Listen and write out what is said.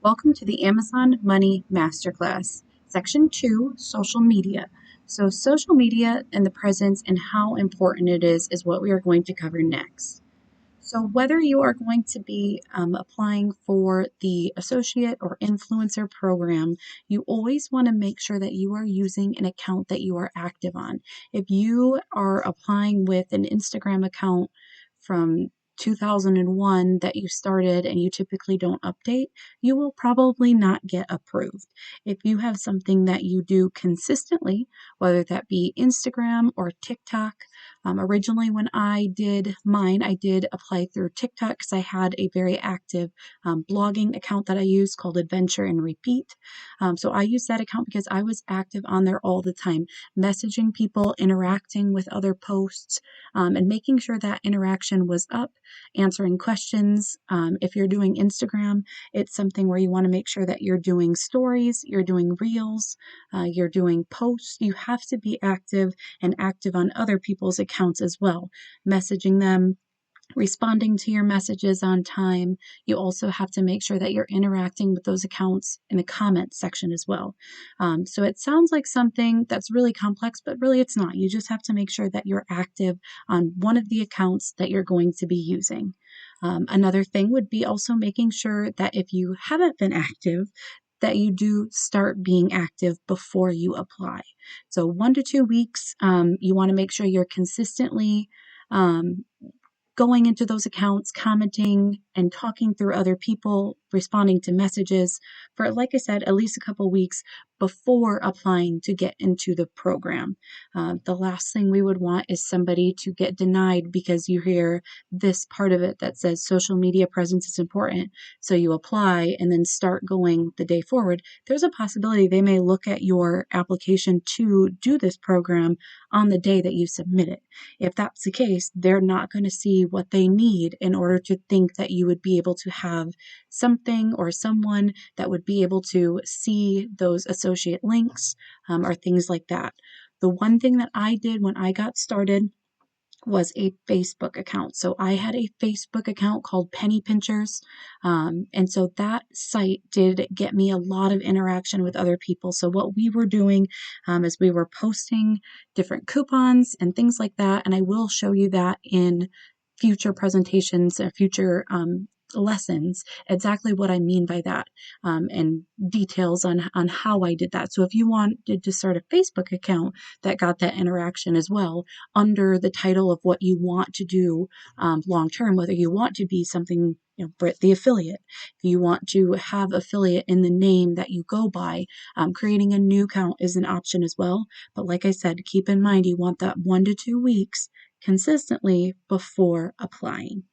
Welcome to the Amazon Money Masterclass, Section 2, Social Media. So, social media and the presence and how important it is what we are going to cover next. So, whether you are going to be applying for the associate or influencer program, you always want to make sure that you are using an account that you are active on. If you are applying with an Instagram account from 2001 that you started and you typically don't update, you will probably not get approved. If you have something that you do consistently, whether that be Instagram or TikTok, originally, when I did mine, I did apply through TikTok because I had a very active blogging account that I used called Adventure and Repeat. So I used that account because I was active on there all the time, messaging people, interacting with other posts, and making sure that interaction was up, answering questions. If you're doing Instagram, it's something where you want to make sure that you're doing stories, you're doing reels, you're doing posts. You have to be active and active on other people's accounts as well, messaging them, responding to your messages on time. You also have to make sure that you're interacting with those accounts in the comments section as well. So it sounds like something that's really complex, but really it's not. You just have to make sure that you're active on one of the accounts that you're going to be using. Another thing would be also making sure that if you haven't been active, that you do start being active before you apply. So 1 to 2 weeks, you want to make sure you're consistently um, going into those accounts, commenting and talking through other people, responding to messages for, like I said, at least a couple weeks before applying to get into the program. The last thing we would want is somebody to get denied because you hear this part of it that says social media presence is important. So you apply and then start going the day forward. There's a possibility they may look at your application to do this program on the day that you submit it. If that's the case, they're not going to see what they need in order to think that you would be able to have something or someone that would be able to see those associate links or things like that. The one thing that I did when I got started was a Facebook account. So I had a Facebook account called Penny Pinchers. And so that site did get me a lot of interaction with other people. So what we were doing is we were posting different coupons and things like that. And I will show you that in future presentations or future lessons, exactly what I mean by that, and details on how I did that. So if you wanted to start a Facebook account that got that interaction as well, under the title of what you want to do long term, whether you want to be something, Brit the affiliate, if you want to have affiliate in the name that you go by, creating a new account is an option as well. But like I said, keep in mind you want that 1 to 2 weeks consistently before applying.